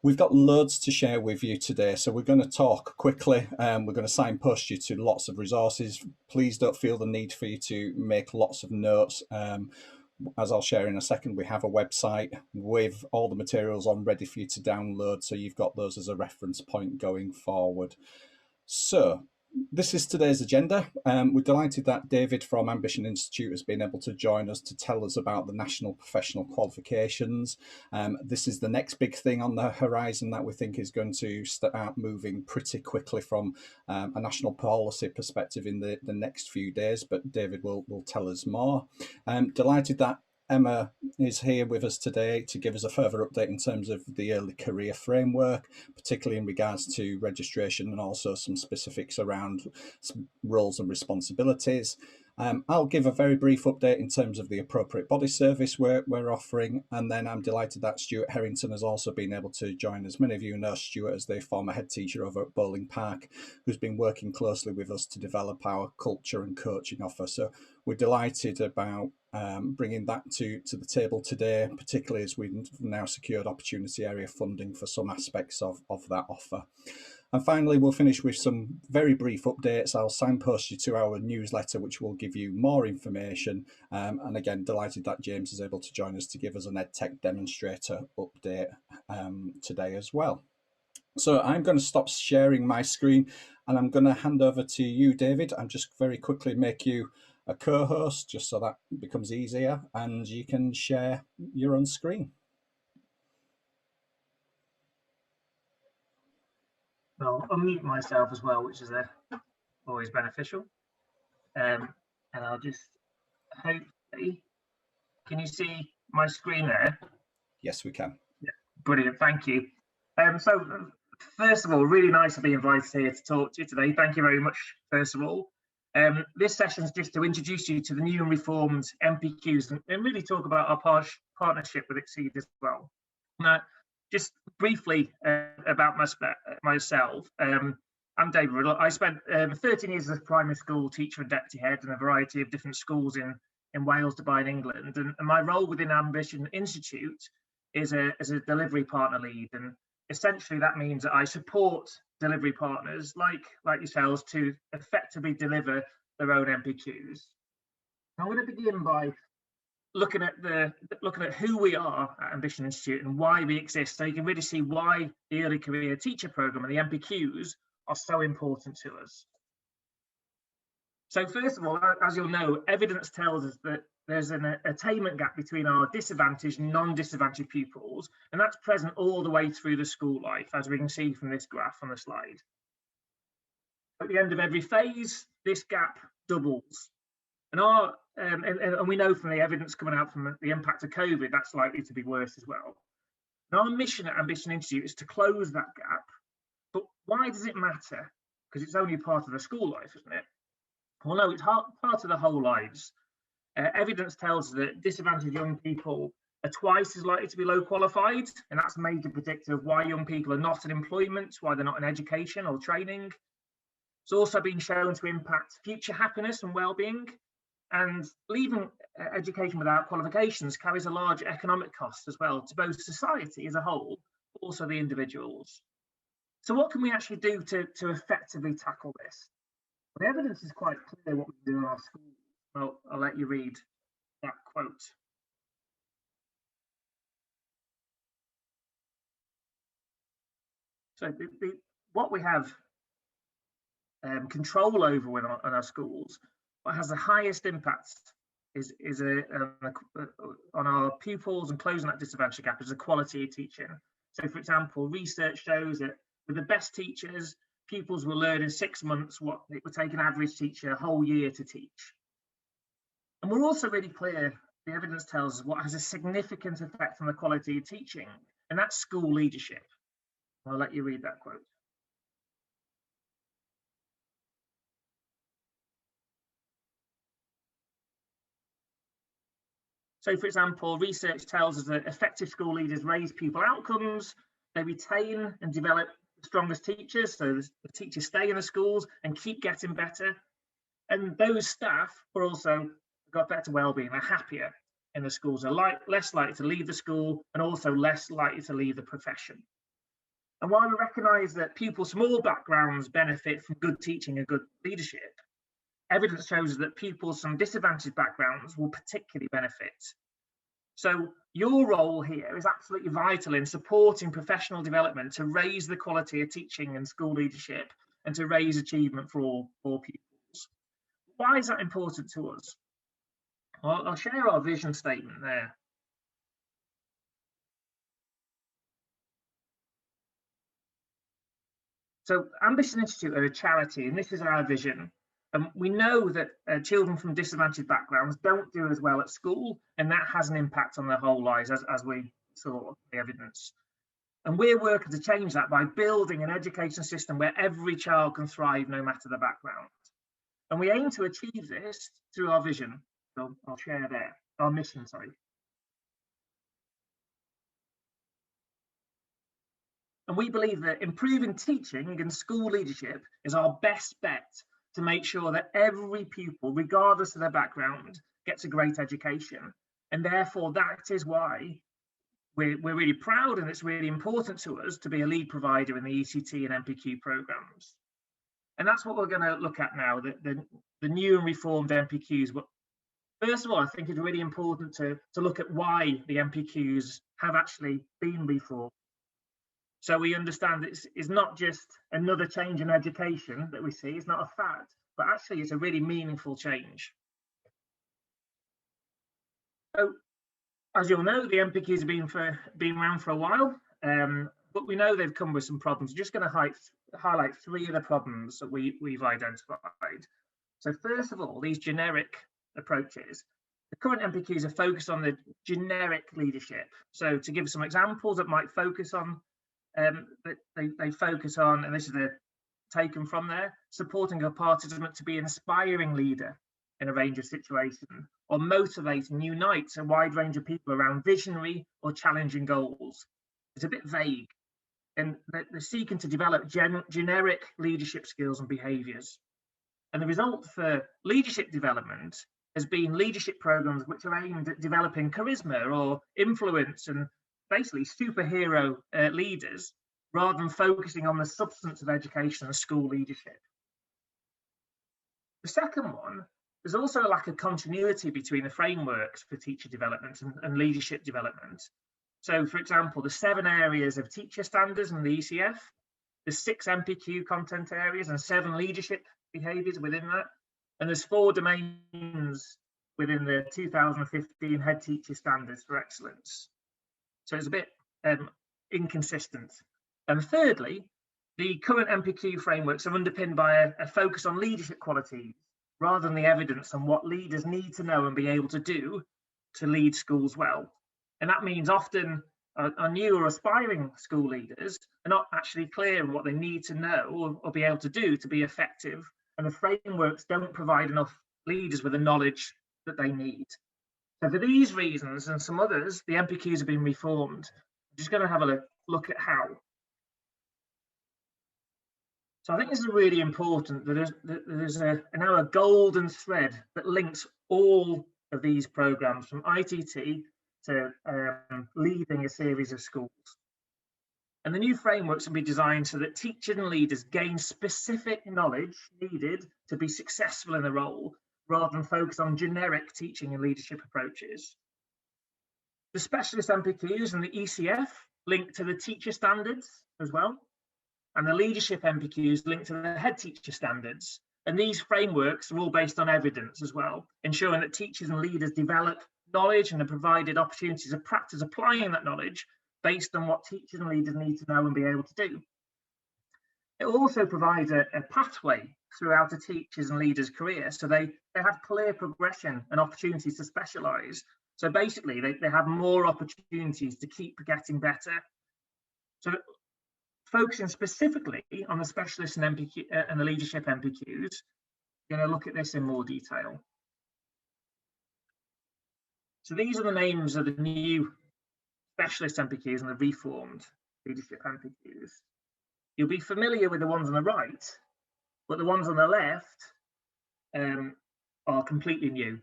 We've got loads to share with you today, so we're going to talk quickly. We're going to signpost you to lots of resources. Please don't feel the need for you to make lots of notes. As I'll share in a second, we have a website with all the materials on ready for you to download, so you've got those as a reference point going forward. So this is today's agenda. We're delighted that David from Ambition Institute has been able to join us to tell us about the National Professional Qualifications. This is the next big thing on the horizon that we think is going to start moving pretty quickly from a national policy perspective in the next few days, but David will tell us more. Delighted that Emma is here with us today to give us a further update in terms of the early career framework, particularly in regards to registration and also some specifics around some roles and responsibilities. I'll give a very brief update in terms of the appropriate body service we're offering, and then I'm delighted that Stuart Harrington has also been able to join us. Many of you know Stuart as the former head teacher over at Bowling Park, who's been working closely with us to develop our culture and coaching offer. So we're delighted about bringing that to the table today, particularly as we've now secured opportunity area funding for some aspects of that offer. And finally, we'll finish with some very brief updates. I'll signpost you to our newsletter, which will give you more information. And again, delighted that James is able to join us to give us an EdTech demonstrator update today as well. So I'm going to stop sharing my screen and I'm going to hand over to you, David. I'm just very quickly make you a co-host just so that becomes easier and you can share your own screen. I'll unmute myself as well, which is always beneficial. And I'll just hopefully, can you see my screen there? Yes, we can. Yeah, brilliant, thank you. So first of all, really nice to be invited here to talk to you today. Thank you very much, first of all. This session is just to introduce you to the new and reformed MPQs and really talk about our partnership with Exceed as well. Now, just briefly about myself, I'm David Riddle. I spent 13 years as a primary school teacher and deputy head in a variety of different schools in Wales, Dubai and England. And my role within Ambition Institute is as a delivery partner lead. And essentially that means that I support delivery partners like yourselves to effectively deliver their own MPQs. I'm going to begin by looking at who we are at Ambition Institute and why we exist, so you can really see why the early career teacher program and the MPQs are so important to us. So first of all, as you'll know, evidence tells us that there's an attainment gap between our disadvantaged and non-disadvantaged pupils, and that's present all the way through the school life, as we can see from this graph on the slide. At the end of every phase, this gap doubles. And we know from the evidence coming out from the impact of COVID, that's likely to be worse as well. And our mission at Ambition Institute is to close that gap. But why does it matter? Because it's only part of the school life, isn't it? Well, no, it's part of the whole lives. Evidence tells us that disadvantaged young people are twice as likely to be low qualified, and that's a major predictor of why young people are not in employment, why they're not in education or training. It's also been shown to impact future happiness and well-being. And leaving education without qualifications carries a large economic cost as well to both society as a whole, but also the individuals. So what can we actually do to effectively tackle this? Well, the evidence is quite clear what we do in our schools. Well, I'll let you read that quote. So what we have control over in our schools, what has the highest impact is on our pupils and closing that disadvantage gap is the quality of teaching. So, for example, research shows that with the best teachers, pupils will learn in 6 months what it would take an average teacher a whole year to teach. And we're also really clear, the evidence tells us what has a significant effect on the quality of teaching, and that's school leadership. I'll let you read that quote. So, for example, research tells us that effective school leaders raise pupil outcomes, they retain and develop the strongest teachers, so the teachers stay in the schools and keep getting better. And those staff are also got better well-being, they're happier in the schools, are less likely to leave the school and also less likely to leave the profession. And while we recognise that pupils from all backgrounds benefit from good teaching and good leadership, evidence shows that pupils from disadvantaged backgrounds will particularly benefit. So your role here is absolutely vital in supporting professional development to raise the quality of teaching and school leadership and to raise achievement for all pupils. Why is that important to us? Well, I'll share our vision statement there. So Ambition Institute are a charity, and this is our vision. We know that children from disadvantaged backgrounds don't do as well at school, and that has an impact on their whole lives, as we saw the evidence. And we're working to change that by building an education system where every child can thrive no matter the background. And we aim to achieve this through our vision. So I'll share there, our mission, sorry. And we believe that improving teaching and school leadership is our best bet to make sure that every pupil, regardless of their background, gets a great education. And therefore, that is why we're really proud, and it's really important to us to be a lead provider in the ECT and MPQ programs. And that's what we're going to look at now, the new and reformed MPQs. But first of all, I think it's really important to look at why the MPQs have actually been reformed. So we understand it's not just another change in education that we see, it's not a fad, but actually it's a really meaningful change. So, as you'll know, the MPQs have been around for a while, but we know they've come with some problems. I'm just going to highlight three of the problems that we've identified. So first of all, these generic approaches. The current MPQs are focused on the generic leadership. So to give some examples that might focus on, they focus on, and this is taken from there, supporting a participant to be an inspiring leader in a range of situations, or motivate and unite a wide range of people around visionary or challenging goals. It's a bit vague, and they're seeking to develop generic leadership skills and behaviours. And the result for leadership development has been leadership programs which are aimed at developing charisma or influence and basically superhero leaders, rather than focusing on the substance of education and school leadership. The second one, there's also a lack of continuity between the frameworks for teacher development and leadership development. So, for example, the 7 areas of teacher standards in the ECF, the 6 MPQ content areas and 7 leadership behaviours within that, and there's 4 domains within the 2015 head teacher standards for excellence. So it's a bit inconsistent. And thirdly, the current MPQ frameworks are underpinned by a focus on leadership qualities rather than the evidence on what leaders need to know and be able to do to lead schools well. And that means often our new or aspiring school leaders are not actually clear on what they need to know or be able to do to be effective. And the frameworks don't provide enough leaders with the knowledge that they need. So for these reasons and some others, the MPQs have been reformed. I'm just going to have a look at how. So I think this is really important that there's now a golden thread that links all of these programs from ITT to leading a series of schools. And the new frameworks will be designed so that teachers and leaders gain specific knowledge needed to be successful in the role, rather than focus on generic teaching and leadership approaches. The specialist MPQs and the ECF link to the teacher standards as well, and the leadership MPQs link to the head teacher standards. And these frameworks are all based on evidence as well, ensuring that teachers and leaders develop knowledge and are provided opportunities of practice applying that knowledge based on what teachers and leaders need to know and be able to do. It also provides a pathway throughout a teacher's and leader's career, so they have clear progression and opportunities to specialise. So basically, they have more opportunities to keep getting better. So focusing specifically on the specialist and MPQ and the leadership MPQs, we're going to look at this in more detail. So these are the names of the new specialist MPQs and the reformed leadership MPQs. You'll be familiar with the ones on the right, but the ones on the left are completely new.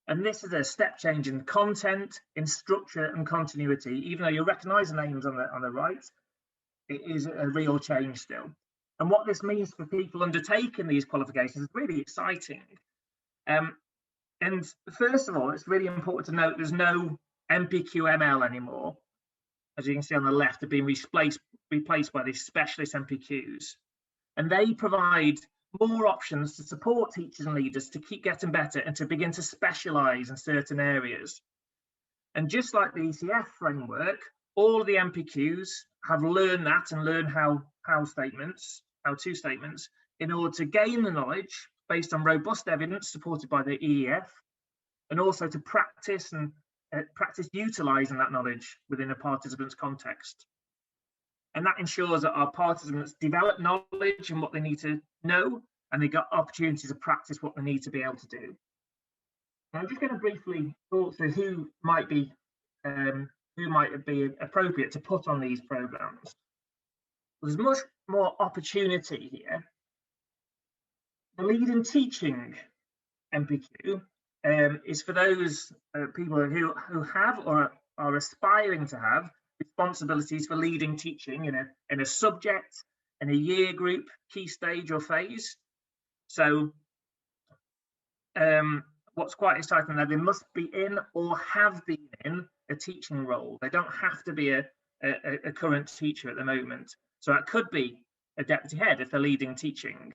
And this is a step change in content, in structure and continuity. Even though you'll recognise the names on the right, it is a real change still. And what this means for people undertaking these qualifications is really exciting. And first of all, it's really important to note there's no MPQML anymore. As you can see on the left, they've been replaced by these specialist MPQs. And they provide more options to support teachers and leaders to keep getting better and to begin to specialise in certain areas. And just like the ECF framework, all of the MPQs have learned that and learned how-to statements in order to gain the knowledge based on robust evidence supported by the EEF, and also to practice utilising that knowledge within a participant's context. And that ensures that our participants develop knowledge and what they need to know, and they got opportunities to practice what they need to be able to do. Now, I'm just going to briefly talk through who might be appropriate to put on these programs. There's much more opportunity here. The leading teaching MPQ is for those people who have or are aspiring to have responsibilities for leading teaching in a subject, in a year group, key stage or phase. So what's quite exciting now, they must be in or have been in a teaching role. They don't have to be a current teacher at the moment. So that could be a deputy head if they're leading teaching,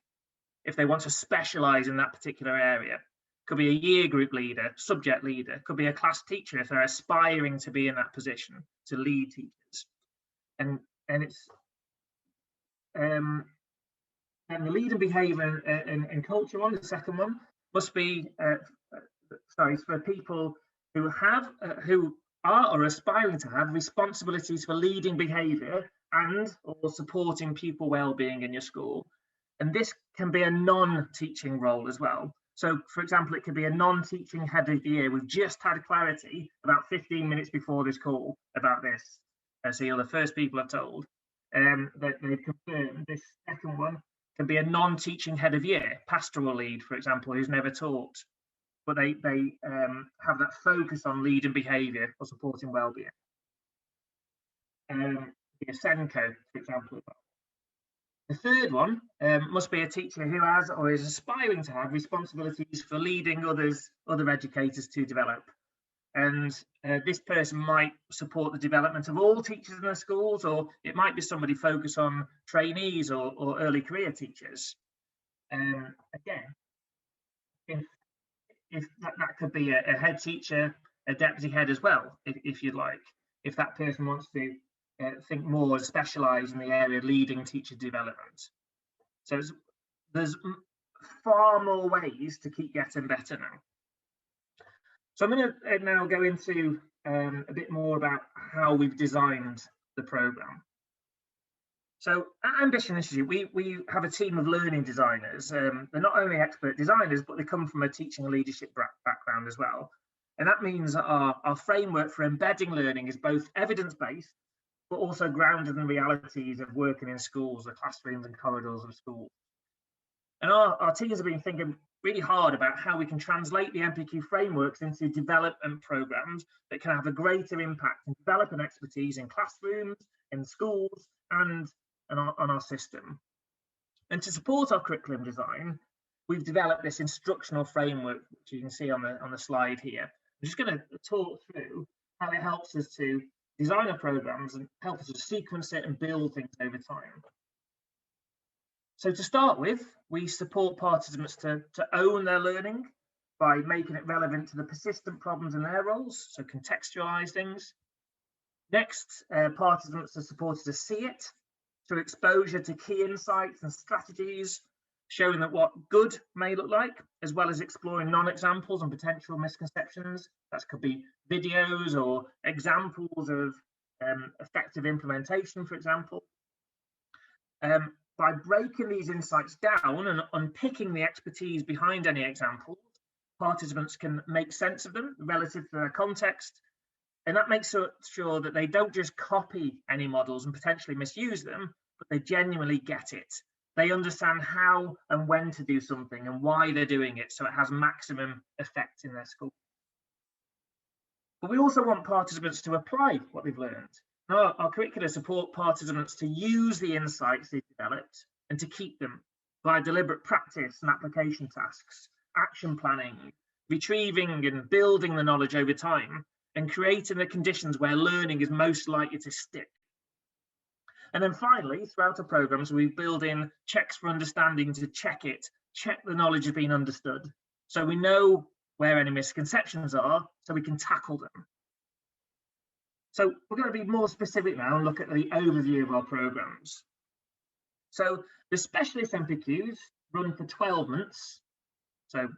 if they want to specialise in that particular area. Could be a year group leader, subject leader, could be a class teacher if they're aspiring to be in that position to lead teachers. And it's and the leading behaviour and culture one, the second one, must be for people who have who are or aspiring to have responsibilities for leading behaviour and or supporting pupil well-being in your school. And this can be a non-teaching role as well. So, for example, it could be a non-teaching head of the year. We've just had clarity about 15 minutes before this call about this. So you're the first people I've told that they've confirmed this second one can be a non-teaching head of year, pastoral lead, for example, who's never taught, but they have that focus on leading behaviour or supporting well-being. Be a SENCO, for example. The third one must be a teacher who has or is aspiring to have responsibilities for leading other educators to develop. And this person might support the development of all teachers in the schools, or it might be somebody focused on trainees or early career teachers. Again, if that could be a head teacher, a deputy head as well, if you'd like, if that person wants to think more specialise in the area of leading teacher development. So there's far more ways to keep getting better now. So I'm going to now go into a bit more about how we've designed the programme. So at Ambition Institute, we have a team of learning designers. They're not only expert designers, but they come from a teaching and leadership background as well. And that means that our framework for embedding learning is both evidence-based, but also grounded in realities of working in schools, the classrooms and corridors of schools. And our teams have been thinking really hard about how we can translate the MPQ frameworks into development programs that can have a greater impact and develop an expertise in classrooms, in schools, and on our system. And to support our curriculum design, we've developed this instructional framework, which you can see on the slide here. I'm just going to talk through how it helps us to design our programs and help us to sequence it and build things over time. So to start with, we support participants to own their learning by making it relevant to the persistent problems in their roles, so contextualise things. Next, participants are supported to see it through exposure to key insights and strategies, showing that what good may look like, as well as exploring non-examples and potential misconceptions. That could be videos or examples of effective implementation, for example. By breaking these insights down and unpicking the expertise behind any examples, participants can make sense of them relative to their context, and that makes sure that they don't just copy any models and potentially misuse them, but they genuinely get it. They understand how and when to do something and why they're doing it, so it has maximum effect in their school. But we also want participants to apply what they've learned. Now, our curricula support participants to use the insights they've developed and to keep them via deliberate practice and application tasks, action planning, retrieving and building the knowledge over time, and creating the conditions where learning is most likely to stick. And then finally, throughout our programs, we build in checks for understanding to check the knowledge has been understood. So we know where any misconceptions are, so we can tackle them. So we're going to be more specific now and look at the overview of our programs. So the specialist MPQs run for 12 months, so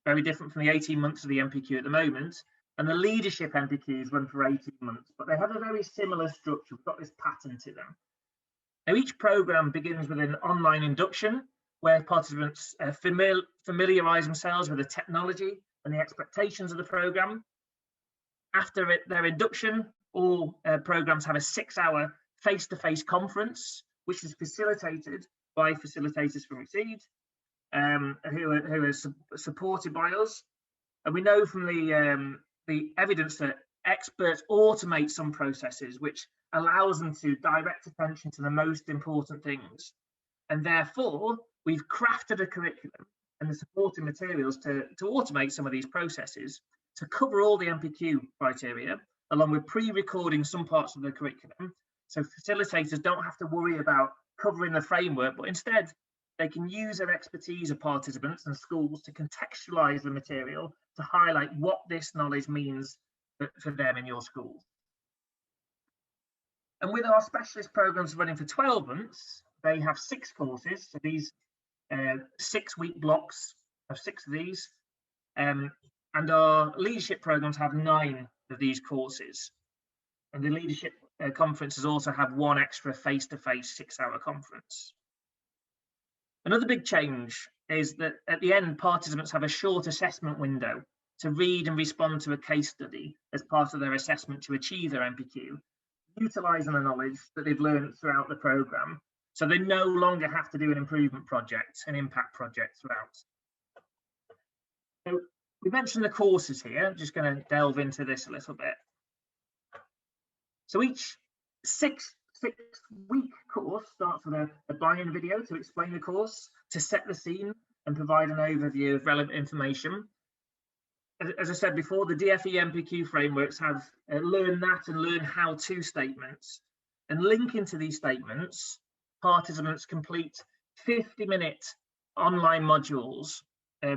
very different from the 18 months of the MPQ at the moment, and the leadership MPQs run for 18 months, but they have a very similar structure. We've got this pattern to them. Now, each program begins with an online induction where participants familiarise themselves with the technology and the expectations of the program. After their induction, all programs have a 6-hour face-to-face conference, which is facilitated by facilitators from Exceed, who are supported by us. And we know from the evidence that experts automate some processes, which allows them to direct attention to the most important things. And therefore, we've crafted a curriculum and the supporting materials to automate some of these processes, to cover all the MPQ criteria, along with pre-recording some parts of the curriculum. So facilitators don't have to worry about covering the framework, but instead they can use their expertise of participants and schools to contextualize the material to highlight what this knowledge means for them in your school. And with our specialist programs running for 12 months, they have 6 courses. So these 6-week blocks of 6 of these. And our leadership programs have 9 of these courses. And the leadership conferences also have 1 extra face-to-face 6-hour conference. Another big change is that at the end, participants have a short assessment window to read and respond to a case study as part of their assessment to achieve their MPQ, utilising the knowledge that they've learned throughout the programme. So they no longer have to do an improvement project, an impact project throughout. So we mentioned the courses here. I'm just going to delve into this a little bit. So each 6-week course starts with a buy-in video to explain the course, to set the scene and provide an overview of relevant information. As I said before, the DFE MPQ frameworks have learn that and learn how-to statements. And linking to these statements, participants complete 50-minute online modules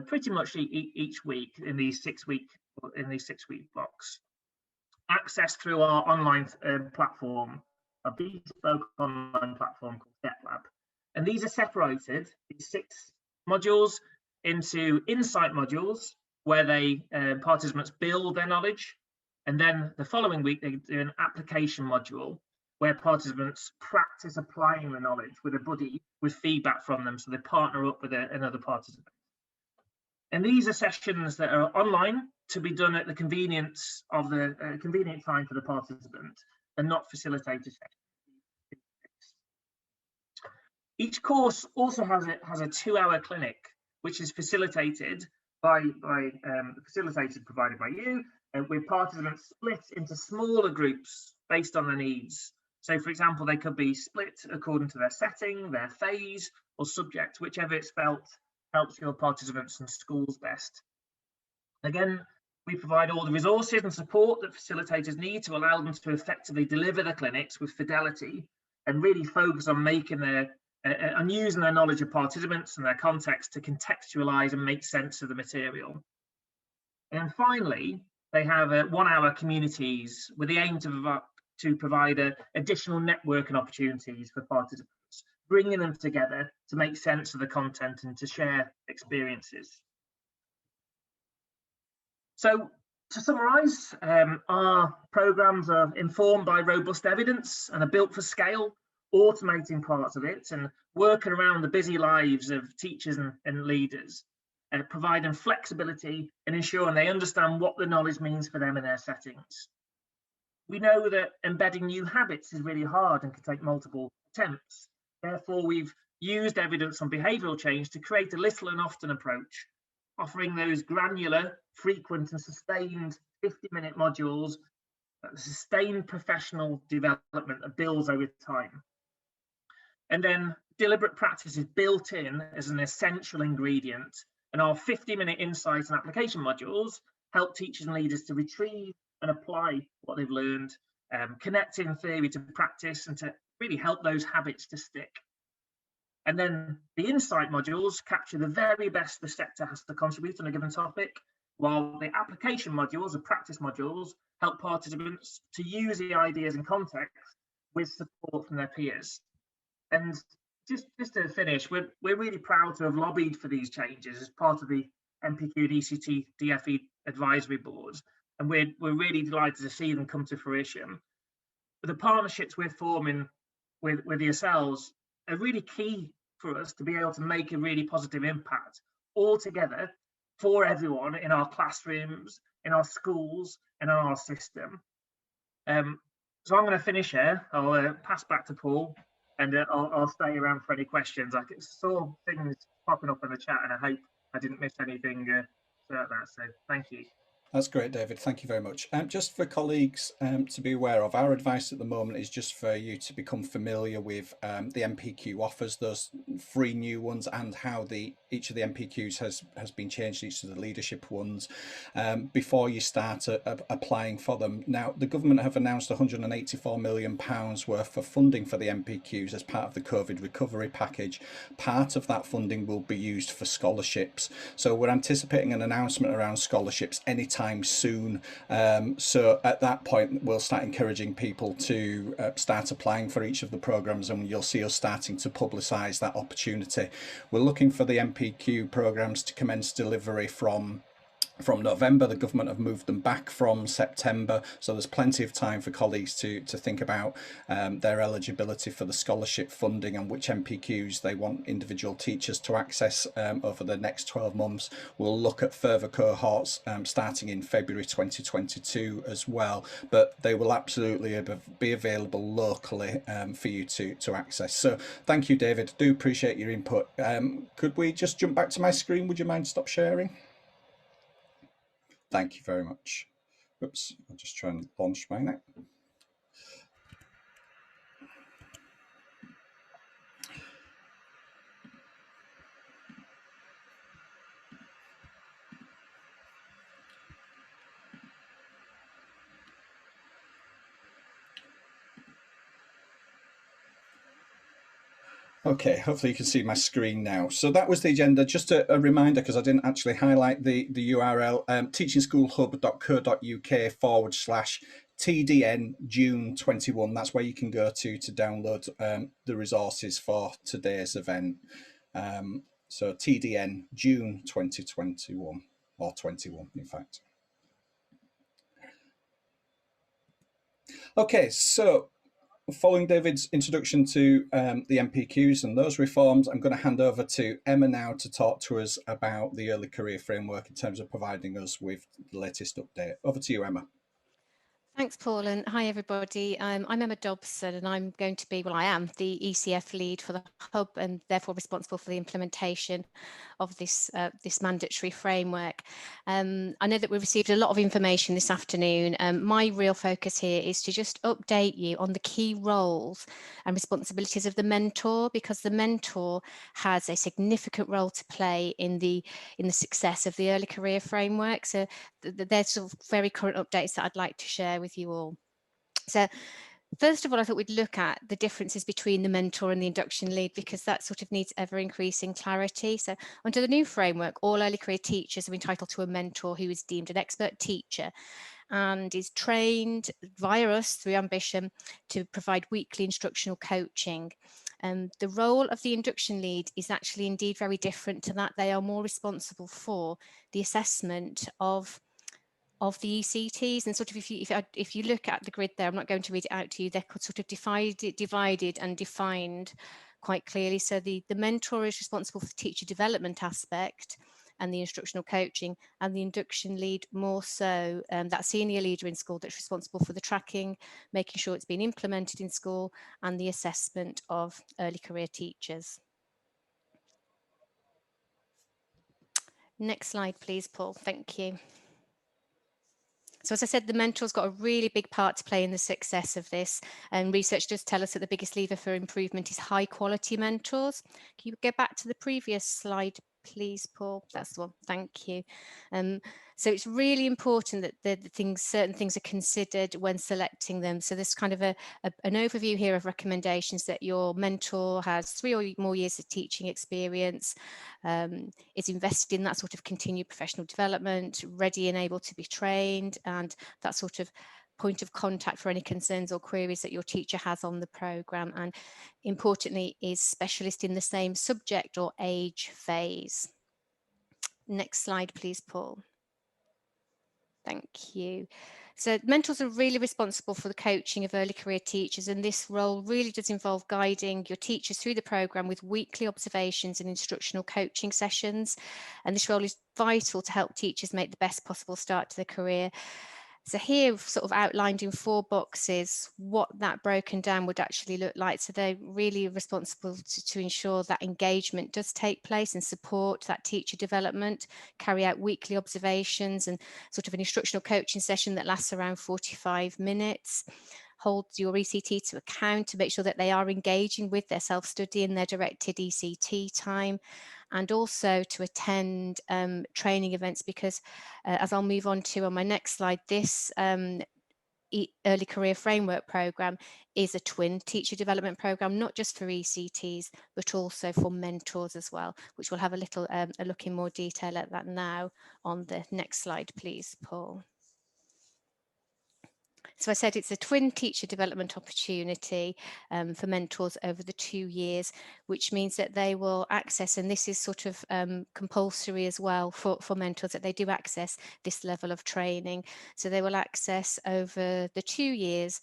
pretty much each week in these 6-week blocks. Accessed through our online platform, a bespoke online platform called StepLab. And these are separated, these 6 modules, into insight modules, where participants build their knowledge. And then the following week, they do an application module, where participants practice applying the knowledge with a buddy with feedback from them. So they partner up with another participant. And these are sessions that are online to be done at the convenience of the convenient time for the participant and not facilitated sessions. Each course also has a 2-hour clinic, which is facilitated by facilitated provided by you, with participants split into smaller groups based on their needs. So, for example, they could be split according to their setting, their phase, or subject, whichever it's felt helps your participants and schools best. Again, we provide all the resources and support that facilitators need to allow them to effectively deliver the clinics with fidelity and really focus on making on using their knowledge of participants and their context to contextualize and make sense of the material. And finally, they have 1-hour communities with the aim to provide additional networking opportunities for participants, bringing them together to make sense of the content and to share experiences. So to summarise, our programmes are informed by robust evidence and are built for scale, automating parts of it and working around the busy lives of teachers and leaders, providing flexibility and ensuring they understand what the knowledge means for them in their settings. We know that embedding new habits is really hard and can take multiple attempts. Therefore, we've used evidence on behavioural change to create a little and often approach, offering those granular, frequent and sustained 50-minute modules sustained professional development that builds over time. And then deliberate practice is built in as an essential ingredient. And our 50-minute insights and application modules help teachers and leaders to retrieve and apply what they've learned, connecting theory to practice and to really help those habits to stick. And then the insight modules capture the very best the sector has to contribute on a given topic, while the application modules, the practice modules, help participants to use the ideas in context with support from their peers. And just to finish, we're really proud to have lobbied for these changes as part of the MPQ and ECT DFE advisory boards, and we're really delighted to see them come to fruition. But the partnerships we're forming with yourselves are really key for us to be able to make a really positive impact all together for everyone in our classrooms, in our schools, and in our system. So I'm going to finish here. I'll pass back to Paul, and I'll stay around for any questions. I saw things popping up in the chat, and I hope I didn't miss anything throughout that. So thank you. That's great, David. Thank you very much. Just for colleagues to be aware of, our advice at the moment is just for you to become familiar with the MPQ offers, those 3 new ones, and how each of the MPQs has been changed, each of the leadership ones, before you start applying for them. Now, the government have announced £184 million worth of funding for the MPQs as part of the COVID recovery package. Part of that funding will be used for scholarships. So we're anticipating an announcement around scholarships anytime soon. So at that point, we'll start encouraging people to start applying for each of the programs, and you'll see us starting to publicise that opportunity. We're looking for the MPQ programs to commence delivery from November. The government have moved them back from September, so there's plenty of time for colleagues to think about their eligibility for the scholarship funding and which MPQs they want individual teachers to access over the next 12 months. We'll look at further cohorts starting in February 2022 as well, but they will absolutely be available locally for you to access. So thank you, David. I do appreciate your input. Could we just jump back to my screen? Would you mind stop sharing? Thank you very much. Oops, I'll just try and launch mine now. Okay, hopefully you can see my screen now. So that was the agenda. Just a reminder, because I didn't actually highlight the URL, teachingschoolhub.co.uk/TDN June 21. That's where you can go to download the resources for today's event. So TDN June 2021, or 21 in fact. Okay, so following David's introduction to the MPQs and those reforms, I'm going to hand over to Emma now to talk to us about the early career framework in terms of providing us with the latest update. Over to you, Emma. Thanks, Paul, and hi everybody. I'm Emma Dobson, and I'm going to be, well, I am the ECF lead for the Hub, and therefore responsible for the implementation of this mandatory framework. I know that we received a lot of information this afternoon. My real focus here is to just update you on the key roles and responsibilities of the mentor, because the mentor has a significant role to play in the success of the early career framework. So there's sort of very current updates that I'd like to share with you all. So first of all, I thought we'd look at the differences between the mentor and the induction lead, because that sort of needs ever increasing clarity. So under the new framework, all early career teachers are entitled to a mentor who is deemed an expert teacher and is trained via us through Ambition to provide weekly instructional coaching. The role of the induction lead is actually indeed very different to that. They are more responsible for the assessment of the ECTs, and sort of if you look at the grid there, I'm not going to read it out to you, they're sort of divided and defined quite clearly. So the mentor is responsible for the teacher development aspect and the instructional coaching, and the induction lead more so that senior leader in school that's responsible for the tracking, making sure it's being implemented in school, and the assessment of early career teachers. Next slide, please, Paul. Thank you. So as I said, the mentor's got a really big part to play in the success of this, and research does tell us that the biggest lever for improvement is high quality mentors. Can you go back to the previous slide, please, Paul? That's the one. Thank you. So it's really important that certain things are considered when selecting them. So there's kind of an overview here of recommendations: that your mentor has 3 or more years of teaching experience, is invested in that sort of continued professional development, ready and able to be trained, and that sort of point of contact for any concerns or queries that your teacher has on the programme, and importantly is specialist in the same subject or age phase. Next slide, please, Paul. Thank you. So mentors are really responsible for the coaching of early career teachers, and this role really does involve guiding your teachers through the programme with weekly observations and instructional coaching sessions. And this role is vital to help teachers make the best possible start to their career. So here we've sort of outlined in 4 boxes what that broken down would actually look like. So they're really responsible to ensure that engagement does take place and support that teacher development, carry out weekly observations and sort of an instructional coaching session that lasts around 45 minutes, hold your ECT to account to make sure that they are engaging with their self-study and their directed ECT time, and also to attend training events, because as I'll move on to on my next slide, this early career framework program is a twin teacher development program, not just for ECTs but also for mentors as well, which we'll have a little a look in more detail at that now on the next slide, please, Paul. So I said it's a twin teacher development opportunity for mentors over the 2 years, which means that they will access, and this is sort of compulsory as well for mentors, that they do access this level of training. So they will access over the 2 years.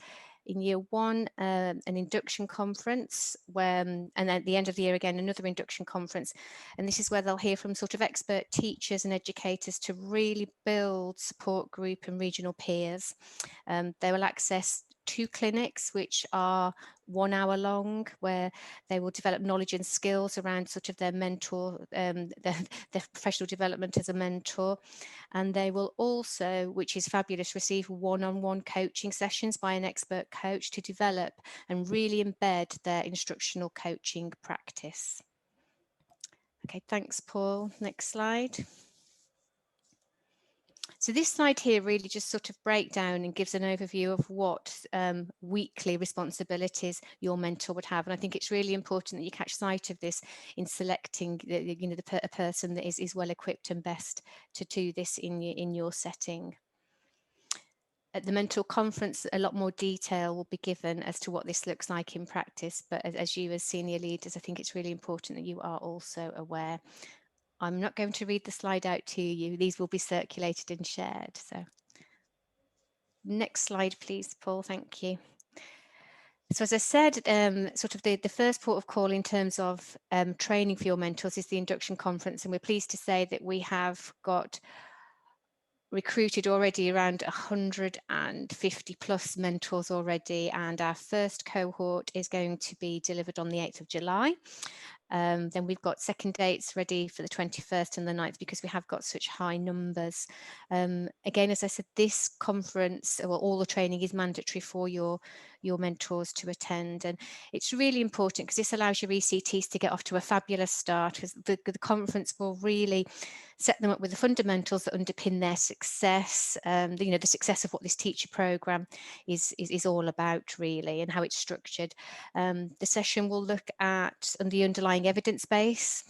In year 1, an induction conference, and then at the end of the year again another induction conference, and this is where they'll hear from sort of expert teachers and educators to really build support group and regional peers. They will access 2 clinics which are 1 hour long, where they will develop knowledge and skills around sort of their mentor, their professional development as a mentor. And they will also, which is fabulous, receive one-on-one coaching sessions by an expert coach to develop and really embed their instructional coaching practice. Okay, thanks, Paul. Next slide. So this slide here really just sort of breaks down and gives an overview of what weekly responsibilities your mentor would have. And I think it's really important that you catch sight of this in selecting a person that is well equipped and best to do this in your setting. At the mentor conference, a lot more detail will be given as to what this looks like in practice. But as you as senior leaders, I think it's really important that you are also aware. I'm not going to read the slide out to you. These will be circulated and shared. So next slide, please, Paul. Thank you. So as I said, sort of the first port of call in terms of training for your mentors is the induction conference. And we're pleased to say that we have got recruited already around 150 plus mentors already. And our first cohort is going to be delivered on the 8th of July. Then we've got second dates ready for the 21st and the 9th, because we have got such high numbers. Again, as I said, this conference, well, all the training is mandatory for your mentors to attend, and it's really important because this allows your ECTs to get off to a fabulous start, because the conference will really set them up with the fundamentals that underpin their success, the success of what this teacher program is all about, really, and how it's structured. The session will look at the underlying evidence base,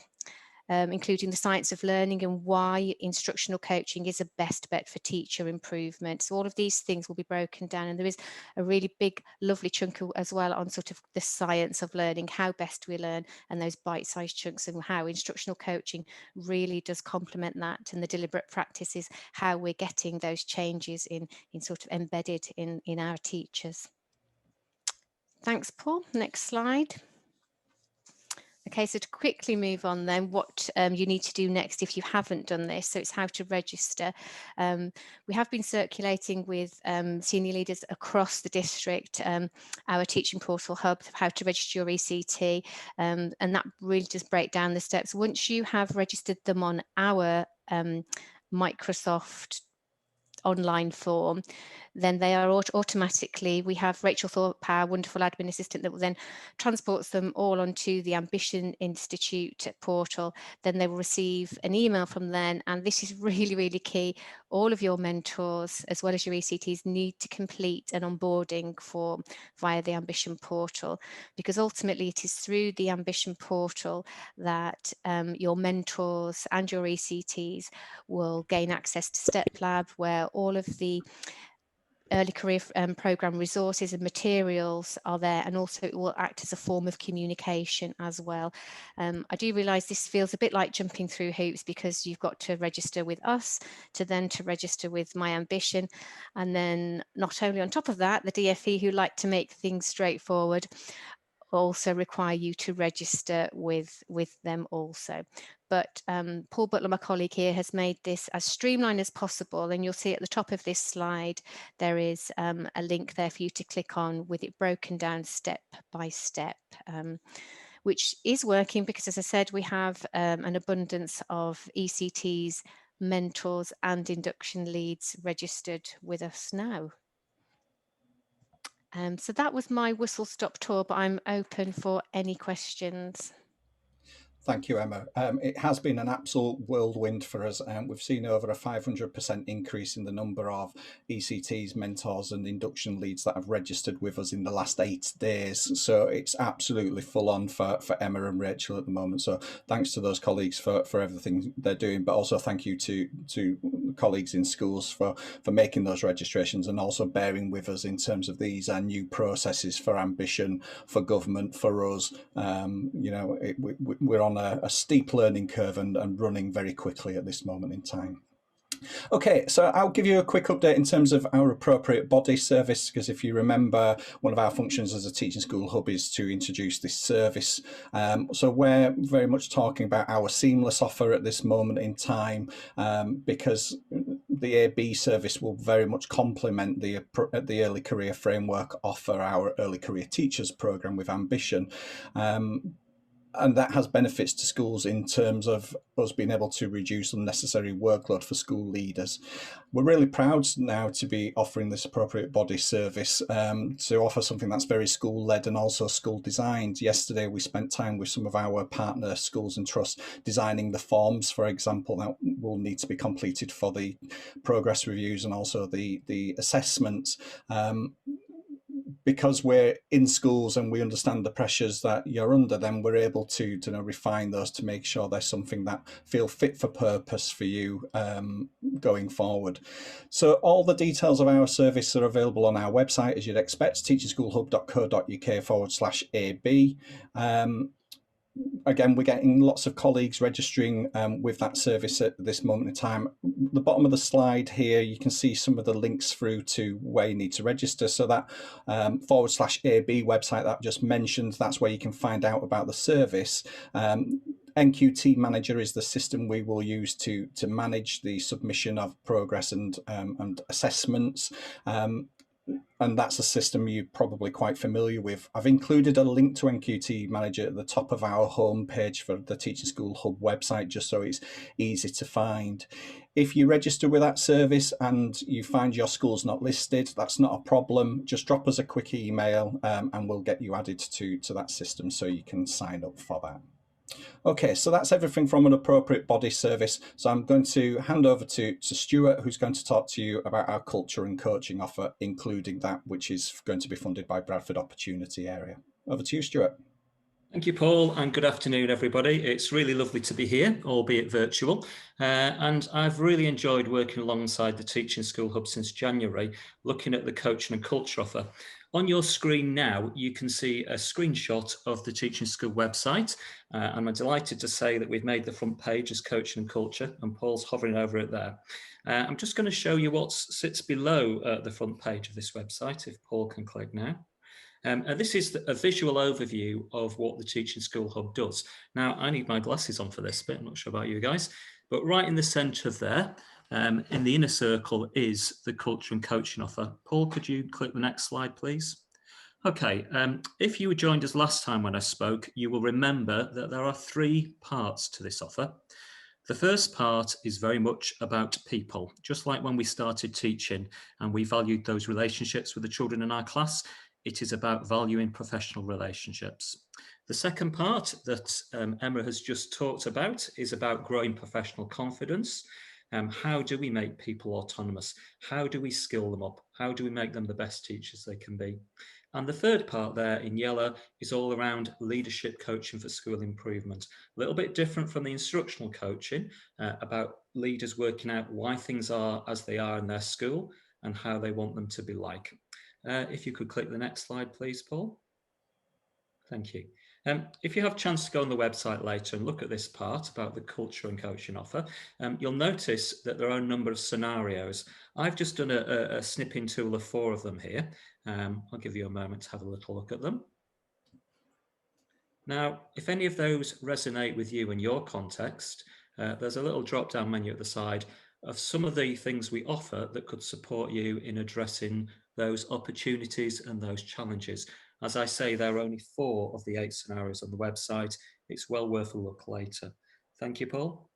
including the science of learning and why instructional coaching is a best bet for teacher improvement. So all of these things will be broken down, and there is a really big, lovely chunk as well on sort of the science of learning, how best we learn, and those bite-sized chunks, and how instructional coaching really does complement that, and the deliberate practice is how we're getting those changes in sort of embedded in our teachers. Thanks, Paul. Next slide. Okay, so to quickly move on then, what you need to do next if you haven't done this. So it's how to register. We have been circulating with senior leaders across the district, our teaching portal hub, how to register your ECT, and that really does break down the steps. Once you have registered them on our Microsoft online form, then they are automatically, we have Rachel Thorpe, our wonderful admin assistant, that will then transports them all onto the Ambition Institute portal. Then they will receive an email from them, and this is really, really key. All of your mentors, as well as your ECTs, need to complete an onboarding form via the Ambition portal, because ultimately it is through the Ambition portal that your mentors and your ECTs will gain access to Step Lab, where all of the early career programme resources and materials are there, and also it will act as a form of communication as well. I do realise this feels a bit like jumping through hoops, because you've got to register with us to register with My Ambition, and then not only on top of that, the DFE, who like to make things straightforward, also require you to register with them also. But Paul Butler, my colleague here, has made this as streamlined as possible, and you'll see at the top of this slide there is a link there for you to click on, with it broken down step by step, which is working, because, as I said, we have an abundance of ECTs, mentors and induction leads registered with us now. So that was my whistle-stop tour, but I'm open for any questions. Thank you, Emma. It has been an absolute whirlwind for us. We've seen over a 500% increase in the number of ECTs, mentors and induction leads that have registered with us in the last 8 days. So it's absolutely full on for Emma and Rachel at the moment. So thanks to those colleagues for everything they're doing, but also thank you to colleagues in schools for making those registrations, and also bearing with us in terms of these new processes for Ambition, for government, for us. We're on a steep learning curve and running very quickly at this moment in time. Okay, so I'll give you a quick update in terms of our appropriate body service, because if you remember, one of our functions as a Teaching School Hub is to introduce this service. So we're very much talking about our seamless offer at this moment in time, because the AB service will very much complement the Early Career Framework offer, our Early Career Teachers programme with Ambition. And that has benefits to schools in terms of us being able to reduce unnecessary workload for school leaders. We're really proud now to be offering this appropriate body service, to offer something that's very school-led and also school-designed. Yesterday, we spent time with some of our partner schools and trusts designing the forms, for example, that will need to be completed for the progress reviews and also the assessments. Because we're in schools and we understand the pressures that you're under, then we're able to refine those to make sure there's something that feel fit for purpose for you going forward. So all the details of our service are available on our website, as you'd expect, teachingschoolhub.co.uk/AB. Again, we're getting lots of colleagues registering with that service at this moment in time. The bottom of the slide here, you can see some of the links through to where you need to register. So that /AB website that I just mentioned, that's where you can find out about the service. NQT Manager is the system we will use to manage the submission of progress and assessments. And that's a system you're probably quite familiar with. I've included a link to NQT Manager at the top of our homepage for the Teaching School Hub website, just so it's easy to find. If you register with that service and you find your school's not listed, that's not a problem. Just drop us a quick email and we'll get you added to that system so you can sign up for that. Okay, so that's everything from an appropriate body service. So I'm going to hand over to Stuart, who's going to talk to you about our culture and coaching offer, including that which is going to be funded by Bradford Opportunity Area. Over to you, Stuart. Thank you, Paul, and good afternoon, everybody. It's really lovely to be here, albeit virtual, and I've really enjoyed working alongside the Teaching School Hub since January, looking at the coaching and culture offer. On your screen now, you can see a screenshot of the Teaching School website. I'm delighted to say that we've made the front page as coaching and culture, and Paul's hovering over it there. I'm just going to show you what sits below the front page of this website, if Paul can click now. This is a visual overview of what the Teaching School Hub does. Now, I need my glasses on for this bit, I'm not sure about you guys, but right in the centre of there, in the inner circle, is the culture and coaching offer. Paul, could you click the next slide, please? Okay, if you joined us last time when I spoke, you will remember that there are 3 parts to this offer. The first part is very much about people, just like when we started teaching and we valued those relationships with the children in our class. It is about valuing professional relationships. The second part that Emma has just talked about is about growing professional confidence. How do we make people autonomous? How do we skill them up? How do we make them the best teachers they can be? And the third part there in yellow is all around leadership coaching for school improvement. A little bit different from the instructional coaching, about leaders working out why things are as they are in their school and how they want them to be like. If you could click the next slide, please, Paul. Thank you. If you have a chance to go on the website later and look at this part about the culture and coaching offer, you'll notice that there are a number of scenarios. I've just done a snipping tool of 4 of them here. I'll give you a moment to have a little look at them. Now, if any of those resonate with you in your context, there's a little drop-down menu at the side of some of the things we offer that could support you in addressing those opportunities and those challenges. As I say, there are only 4 of the 8 scenarios on the website. It's well worth a look later. Thank you, Paul.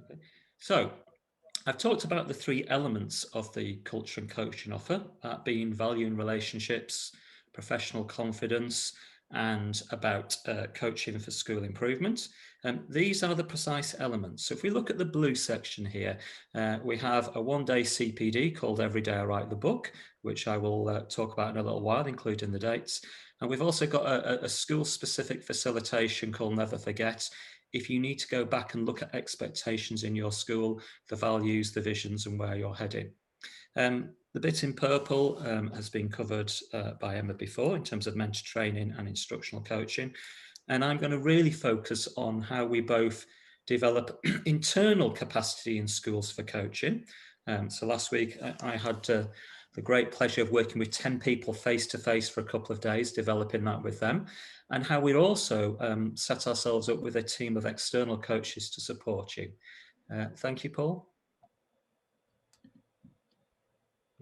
Okay. So, I've talked about the 3 elements of the culture and coaching offer, that being valuing relationships, professional confidence, and about coaching for school improvement. These are the precise elements. So if we look at the blue section here, we have a 1-day CPD called Every Day I Write the Book, which I will talk about in a little while, including the dates. And we've also got a school-specific facilitation called Never Forget. If you need to go back and look at expectations in your school, the values, the visions, and where you're heading. The bit in purple has been covered by Emma before in terms of mentor training and instructional coaching. And I'm going to really focus on how we both develop internal capacity in schools for coaching. So last week I had the great pleasure of working with 10 people face-to-face for a couple of days, developing that with them, and how we also set ourselves up with a team of external coaches to support you. Thank you, Paul.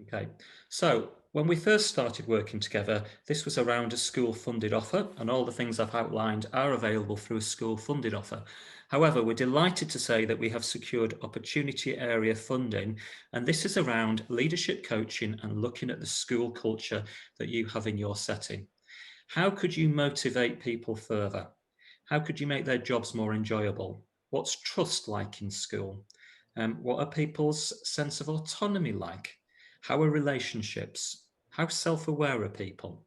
Okay, so when we first started working together, this was around a school-funded offer, and all the things I've outlined are available through a school-funded offer. However, we're delighted to say that we have secured opportunity area funding, and this is around leadership coaching and looking at the school culture that you have in your setting. How could you motivate people further? How could you make their jobs more enjoyable? What's trust like in school? What are people's sense of autonomy like? How are relationships? How self-aware are people?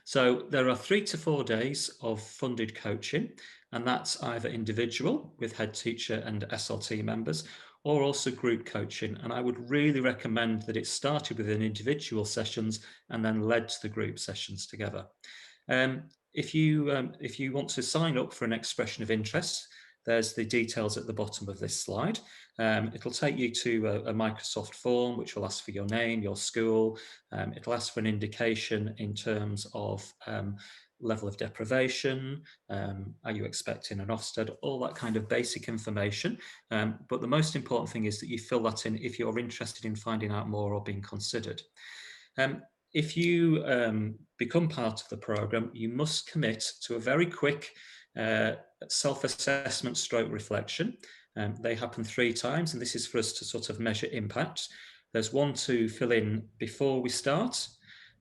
So there are 3 to 4 days of funded coaching, and that's either individual with head teacher and SLT members, or also group coaching. And I would really recommend that it started with an individual sessions and then led to the group sessions together. If you want to sign up for an expression of interest, there's the details at the bottom of this slide. It'll take you to a Microsoft form, which will ask for your name, your school. It'll ask for an indication in terms of level of deprivation. Are you expecting an Ofsted? All that kind of basic information. But the most important thing is that you fill that in if you're interested in finding out more or being considered. If you become part of the programme, you must commit to a very quick self-assessment stroke reflection. They happen 3 times, and this is for us to sort of measure impact. There's one to fill in before we start.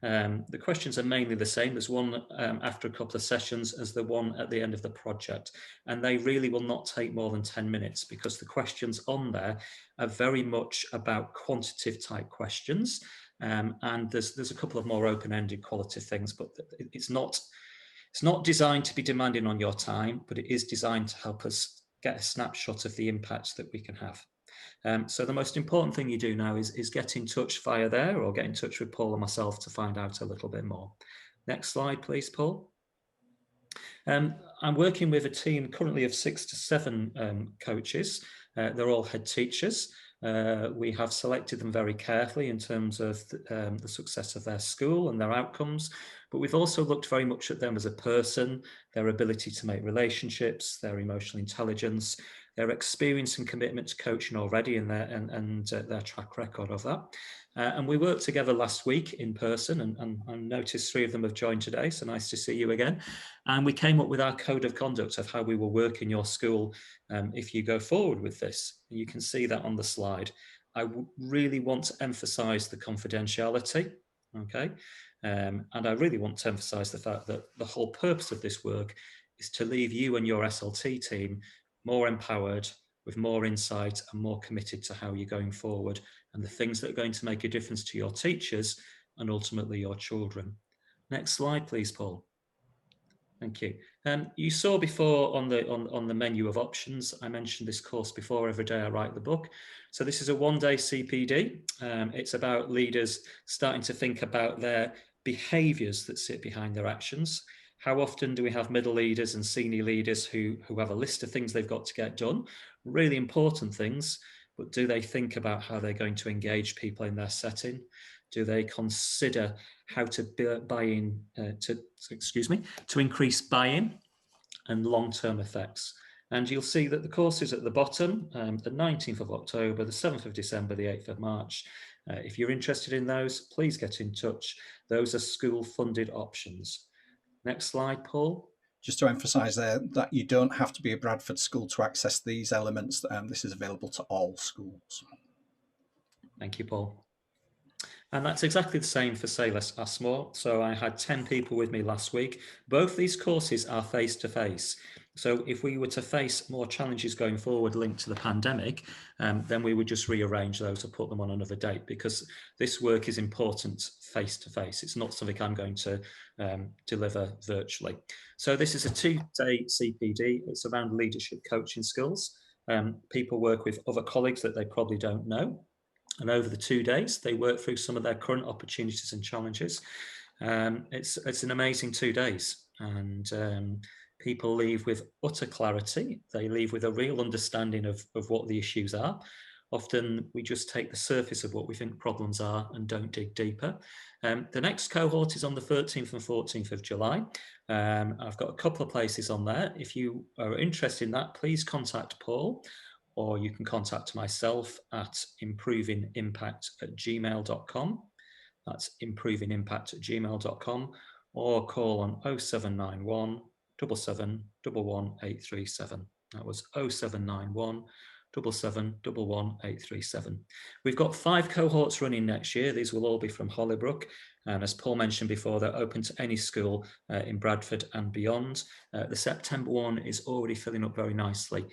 The questions are mainly the same. There's one after a couple of sessions as the one at the end of the project. And they really will not take more than 10 minutes because the questions on there are very much about quantitative type questions. And there's a couple of more open-ended qualitative things, but it's not designed to be demanding on your time, but it is designed to help us get a snapshot of the impact that we can have. So the most important thing you do now is get in touch via there or get in touch with Paul or myself to find out a little bit more. Next slide, please, Paul. I'm working with a team currently of 6 to 7 coaches. They're all head teachers. We have selected them very carefully in terms of the success of their school and their outcomes, but we've also looked very much at them as a person, their ability to make relationships, their emotional intelligence, their experience and commitment to coaching already and their track record of that. And we worked together last week in person, and I noticed 3 of them have joined today, so nice to see you again. And we came up with our code of conduct of how we will work in your school if you go forward with this. You can see that on the slide. I really want to emphasise the confidentiality, okay? And I really want to emphasise the fact that the whole purpose of this work is to leave you and your SLT team more empowered, with more insight and more committed to how you're going forward and the things that are going to make a difference to your teachers and ultimately your children. Next slide, please, Paul. Thank you. You saw before on the menu of options, I mentioned this course before, Every Day I Write the Book. So this is a one-day CPD. It's about leaders starting to think about their behaviours that sit behind their actions. How often do we have middle leaders and senior leaders who have a list of things they've got to get done, really important things, but do they think about how they're going to engage people in their setting? Do they consider how to buy in, to increase buy-in and long-term effects? And you'll see that the course is at the bottom, the 19th of October, the 7th of December, the 8th of March. If you're interested in those, please get in touch. Those are school-funded options. Next slide, Paul. Just to emphasise there that you don't have to be a Bradford school to access these elements. This is available to all schools. Thank you, Paul. And that's exactly the same for Salis Asmore. So I had 10 people with me last week. Both these courses are face-to-face. So if we were to face more challenges going forward linked to the pandemic, then we would just rearrange those or put them on another date, because this work is important face-to-face. It's not something I'm going to deliver virtually. So this is a 2-day CPD. It's around leadership coaching skills. People work with other colleagues that they probably don't know. And over the 2 days, they work through some of their current opportunities and challenges. It's an amazing 2 days, and people leave with utter clarity. They leave with a real understanding of what the issues are. Often we just take the surface of what we think problems are and don't dig deeper. The next cohort is on the 13th and 14th of July. I've got a couple of places on there. If you are interested in that, please contact Paul, or you can contact myself at improvingimpact@gmail.com. That's improvingimpact@gmail.com, or call on 0791 77 11 837. That was 0791 77 11 837. We've got 5 cohorts running next year. These will all be from Hollybrook. And as Paul mentioned before, they're open to any school in Bradford and beyond. The September one is already filling up very nicely.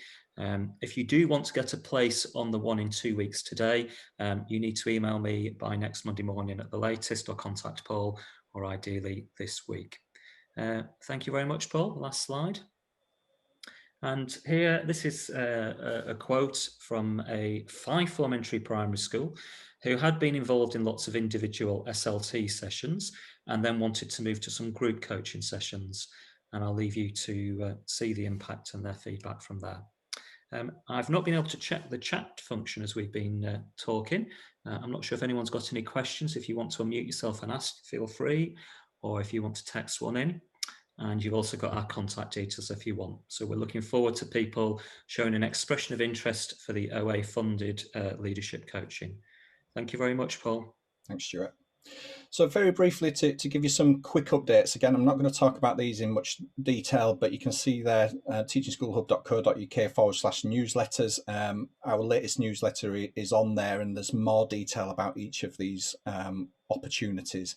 If you do want to get a place on the one in 2 weeks today, you need to email me by next Monday morning at the latest, or contact Paul, or ideally this week. Thank you very much, Paul. Last slide. And here, this is a quote from a Fife Elementary Primary School who had been involved in lots of individual SLT sessions and then wanted to move to some group coaching sessions. And I'll leave you to see the impact and their feedback from there. I've not been able to check the chat function as we've been talking. I'm not sure if anyone's got any questions. If you want to unmute yourself and ask, feel free, or if you want to text one in. And you've also got our contact details if you want. So we're looking forward to people showing an expression of interest for the OA funded leadership coaching. Thank you very much, Paul. Thanks, Stuart. So very briefly, to give you some quick updates, again, I'm not going to talk about these in much detail, but you can see there, teachingschoolhub.co.uk/newsletters. Our latest newsletter is on there, and there's more detail about each of these opportunities.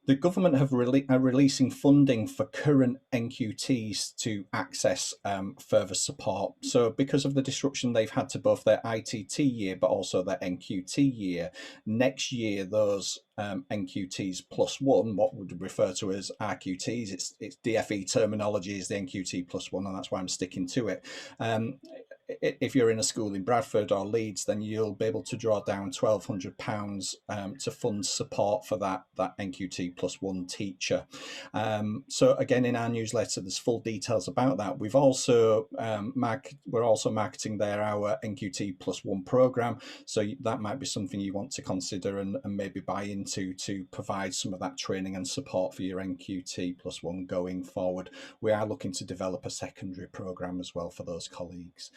The government are releasing funding for current NQTs to access further support. So because of the disruption they've had to both their ITT year, but also their NQT year, next year, those NQTs +1, what would refer to as RQTs, it's DFE terminology is the NQT +1, and that's why I'm sticking to it. If you're in a school in Bradford or Leeds, then you'll be able to draw down £1,200 to fund support for that NQT +1 teacher. So again, in our newsletter, there's full details about that. We've also we're also marketing there our NQT +1 program, so that might be something you want to consider and maybe buy into to provide some of that training and support for your NQT +1 going forward. We are looking to develop a secondary program as well for those colleagues.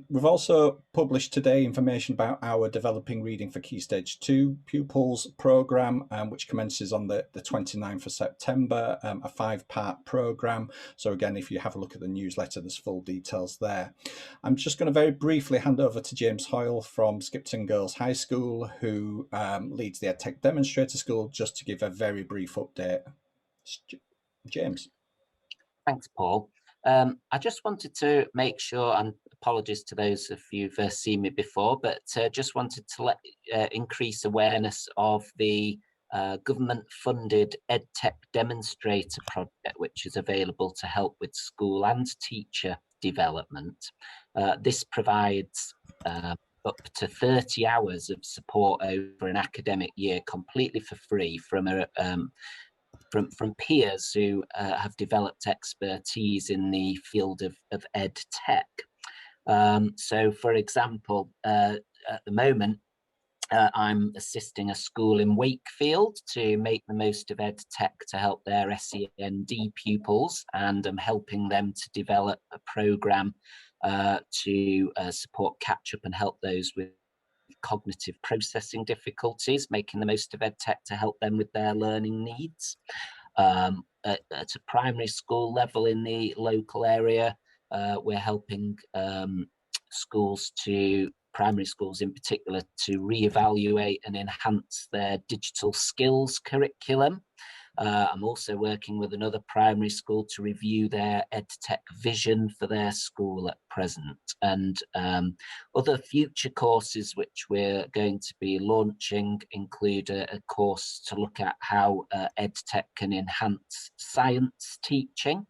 We've also published today information about our Developing Reading for Key Stage 2 pupils programme, which commences on the 29th of September, a 5-part programme. So again, if you have a look at the newsletter, there's full details there. I'm just going to very briefly hand over to James Hoyle from Skipton Girls High School, who leads the EdTech Demonstrator School, just to give a very brief update. James. Thanks, Paul. I just wanted to make sure, and apologies to those of you who've seen me before, but just wanted to increase awareness of the government-funded EdTech Demonstrator project, which is available to help with school and teacher development. This provides up to 30 hours of support over an academic year completely for free from peers who have developed expertise in the field of ed tech. So, for example, at the moment, I'm assisting a school in Wakefield to make the most of ed tech to help their SEND pupils, and I'm helping them to develop a programme to support catch-up and help those with cognitive processing difficulties, making the most of ed tech to help them with their learning needs. At a primary school level in the local area, we're helping primary schools in particular, to reevaluate and enhance their digital skills curriculum. I'm also working with another primary school to review their EdTech vision for their school at present, and other future courses which we're going to be launching include a course to look at how EdTech can enhance science teaching.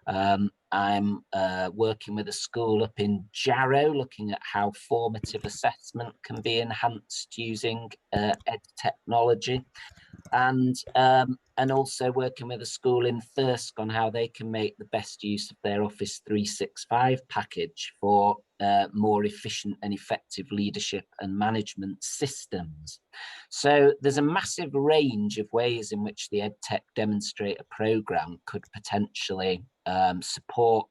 I'm working with a school up in Jarrow, looking at how formative assessment can be enhanced using ed technology, and also working with a school in Thirsk on how they can make the best use of their Office 365 package for more efficient and effective leadership and management systems. So there's a massive range of ways in which the EdTech Demonstrator programme could potentially support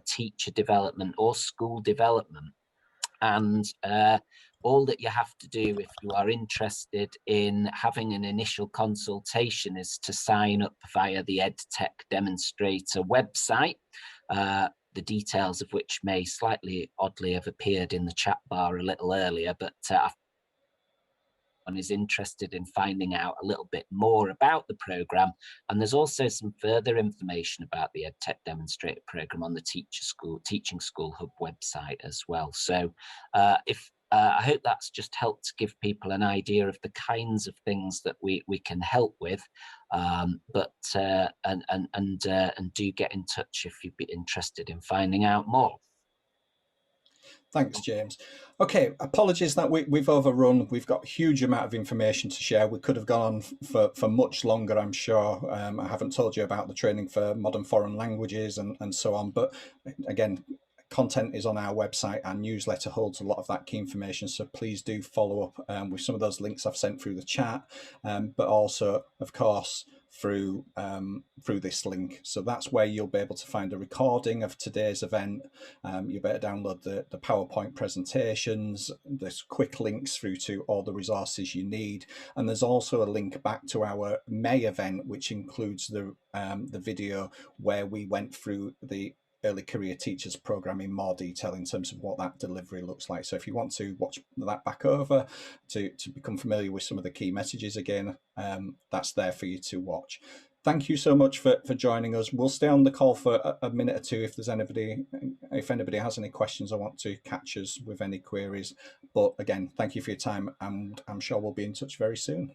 teacher development or school development. And all that you have to do if you are interested in having an initial consultation is to sign up via the EdTech Demonstrator website, the details of which may slightly oddly have appeared in the chat bar a little earlier, but is interested in finding out a little bit more about the programme. And there's also some further information about the EdTech Demonstrator programme on the Teaching School Hub website as well. So I hope that's just helped to give people an idea of the kinds of things that we can help with, and do get in touch if you'd be interested in finding out more. Thanks, James. Okay, apologies that we've overrun. We've got a huge amount of information to share. We could have gone on for much longer, I'm sure. I haven't told you about the training for modern foreign languages and so on. But again, content is on our website. Our newsletter holds a lot of that key information. So please do follow up with some of those links I've sent through the chat, but also, of course, through this link. So that's where you'll be able to find a recording of today's event. You better download the PowerPoint presentations. There's quick links through to all the resources you need, and there's also a link back to our May event, which includes the video where we went through the Early Career Teachers Programme in more detail in terms of what that delivery looks like. So if you want to watch that back over to become familiar with some of the key messages again, that's there for you to watch. Thank you so much for joining us. We'll stay on the call for a minute or two if anybody has any questions or want to catch us with any queries. But again, thank you for your time, and I'm sure we'll be in touch very soon.